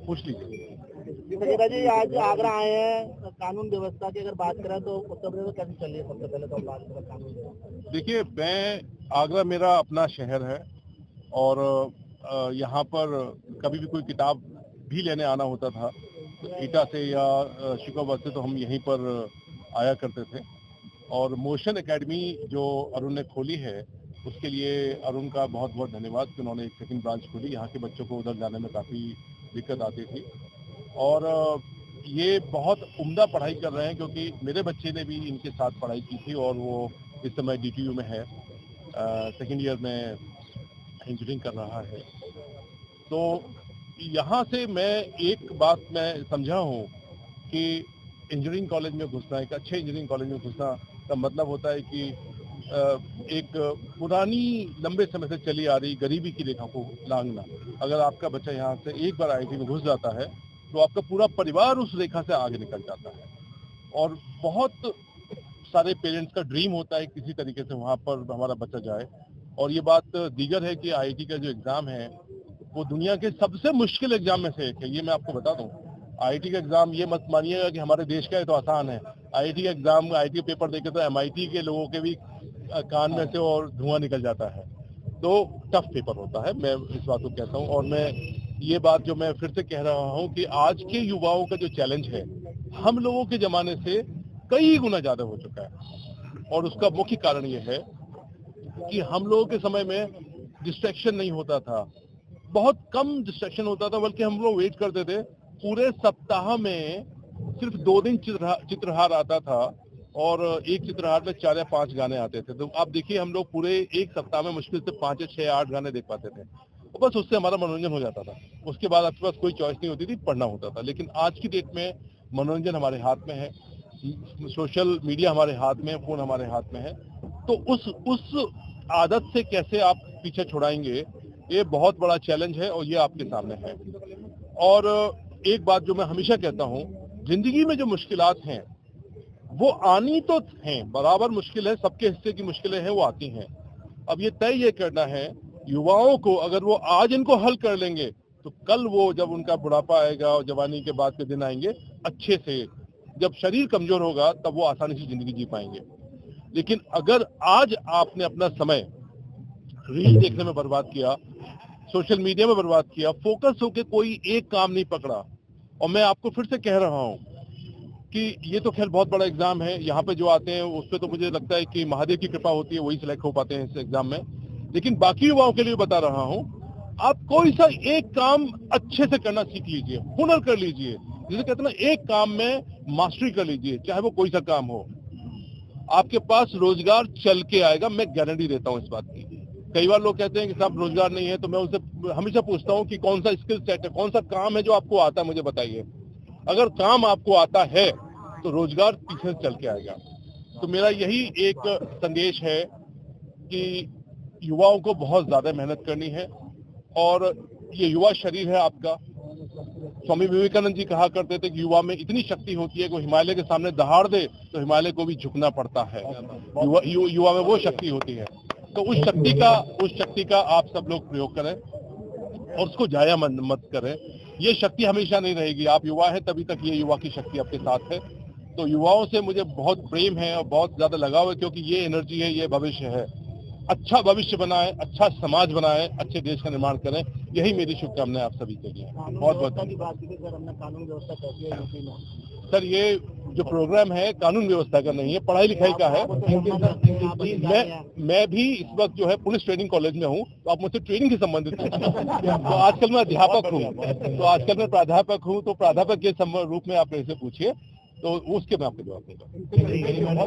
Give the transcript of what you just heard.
पूछ लीजिए। सगीरा जी, आज आगरा आए हैं, कानून व्यवस्था की अगर बात करें तो उत्तर प्रदेश में कैसे चल रही है? सबसे पहले तो हम बात करें कानून व्यवस्था। देखिए, आगरा मेरा अपना शहर है और यहाँ पर कभी भी कोई किताब भी लेने आना होता था तो ईटा से या शिकोबाद से तो हम यहीं पर आया करते थे। और मोशन एकेडमी जो अरुण ने खोली है उसके लिए अरुण का बहुत बहुत धन्यवाद कि उन्होंने एक सेकंड ब्रांच खोली। यहाँ के बच्चों को उधर जाने में काफ़ी दिक्कत आती थी और ये बहुत उम्दा पढ़ाई कर रहे हैं क्योंकि मेरे बच्चे ने भी इनके साथ पढ़ाई की थी और वो इस समय DTU में है, सेकेंड ईयर में इंजीनियरिंग कर रहा है। तो यहाँ से मैं एक बात मैं समझा हूँ कि इंजीनियरिंग कॉलेज में घुसना, एक अच्छे इंजीनियरिंग कॉलेज में घुसना का मतलब होता है कि एक पुरानी लंबे समय से चली आ रही गरीबी की रेखा को लांघना। अगर आपका बच्चा यहाँ से एक बार IIT में घुस जाता है तो आपका पूरा परिवार उस रेखा से आगे निकल जाता है और बहुत सारे पेरेंट्स का ड्रीम होता है किसी तरीके से वहाँ पर हमारा बच्चा जाए। और ये बात दीगर है कि IIT का जो एग्ज़ाम है वो दुनिया के सबसे मुश्किल एग्जाम में से एक है, ये मैं आपको बता दूं। IIT का एग्जाम ये मत मानिएगा कि हमारे देश का है तो आसान है। IIT का एग्जाम, IIT पेपर देखे तो MIT के लोगों के भी कान में से और धुआं निकल जाता है। तो टफ पेपर होता है, मैं इस बात को कहता हूँ। और मैं ये बात जो मैं फिर से कह रहा हूँ कि आज के युवाओं का जो चैलेंज है हम लोगों के जमाने से कई गुना ज्यादा हो चुका है और उसका मुख्य कारण ये है कि हम लोगों के समय में डिस्ट्रैक्शन नहीं होता था, बहुत कम डिस्ट्रैक्शन होता था, बल्कि हम लोग वेट करते थे पूरे सप्ताह में सिर्फ 2 दिन चित्रहार आता था और एक चित्रहार में 4 या 5 गाने आते थे। तो आप देखिए हम लोग पूरे एक सप्ताह में मुश्किल से 5 या 6 8 गाने देख पाते थे और बस उससे हमारा मनोरंजन हो जाता था। उसके बाद आपके पास कोई चॉइस नहीं होती थी, पढ़ना होता था। लेकिन आज की डेट में मनोरंजन हमारे हाथ में है, सोशल मीडिया हमारे हाथ में है, फोन हमारे हाथ में है। तो उस आदत से कैसे आप पीछे छुड़ाएंगे, ये बहुत बड़ा चैलेंज है और ये आपके सामने है। और एक बात जो मैं हमेशा कहता हूँ, जिंदगी में जो मुश्किलात हैं वो आनी तो हैं, बराबर मुश्किल है, सबके हिस्से की मुश्किलें हैं, वो आती हैं। अब ये तय ये करना है युवाओं को, अगर वो आज इनको हल कर लेंगे तो कल वो जब उनका बुढ़ापा आएगा और जवानी के बाद के दिन आएंगे अच्छे से, जब शरीर कमजोर होगा तब वो आसानी से जिंदगी जी पाएंगे। लेकिन अगर आज आपने अपना समय रील देखने में बर्बाद किया, सोशल मीडिया में बर्बाद किया, फोकस होके कोई एक काम नहीं पकड़ा, और मैं आपको फिर से कह रहा हूँ कि ये तो खैर बहुत बड़ा एग्जाम है, यहाँ पे जो आते हैं उस पर तो मुझे लगता है कि महादेव की कृपा होती है, वही सिलेक्ट हो पाते हैं इस एग्जाम में। लेकिन बाकी युवाओं के लिए बता रहा हूँ, आप कोई सा एक काम अच्छे से करना सीख लीजिए, हुनर कर लीजिए, जिसे कहते हैं ना, एक काम में मास्टरी कर लीजिए, चाहे वो कोई सा काम हो। आपके पास रोजगार चल के आएगा, मैं गारंटी देता हूँ इस बात की। कई बार लोग कहते हैं कि साहब रोजगार नहीं है, तो मैं उनसे हमेशा पूछता हूँ कि कौन सा स्किल सेट है, कौन सा काम है जो आपको आता है, मुझे बताइए। अगर काम आपको आता है तो रोजगार पीछे से चल के आएगा। तो मेरा यही एक संदेश है कि युवाओं को बहुत ज्यादा मेहनत करनी है और ये युवा शरीर है आपका। स्वामी विवेकानंद जी कहा करते थे कि युवा में इतनी शक्ति होती है कि वो हिमालय के सामने दहाड़ दे तो हिमालय को भी झुकना पड़ता है। युवा में वो शक्ति होती है। तो उस शक्ति का आप सब लोग प्रयोग करें और उसको जाया मत करें। ये शक्ति हमेशा नहीं रहेगी, आप युवा हैं तभी तक ये युवा की शक्ति आपके साथ है। तो युवाओं से मुझे बहुत प्रेम है और बहुत ज्यादा लगाव है, क्योंकि ये एनर्जी है, ये भविष्य है। अच्छा भविष्य बनाएं, अच्छा समाज बनाएं, अच्छे देश का निर्माण करें, यही मेरी शुभकामनाएं आप सभी के लिए। बहुत बहुत कानून व्यवस्था कैसी है यूपी में? सर, ये जो प्रोग्राम है कानून व्यवस्था का नहीं है, पढ़ाई लिखाई का है। मैं भी इस वक्त जो है पुलिस ट्रेनिंग कॉलेज में हूँ, तो आप मुझसे ट्रेनिंग से संबंधित पूछिए। तो आजकल मैं अध्यापक हूँ, तो प्राध्यापक के रूप में आप मेरे से पूछिए, तो उसके मैं आपको जवाब दूंगा।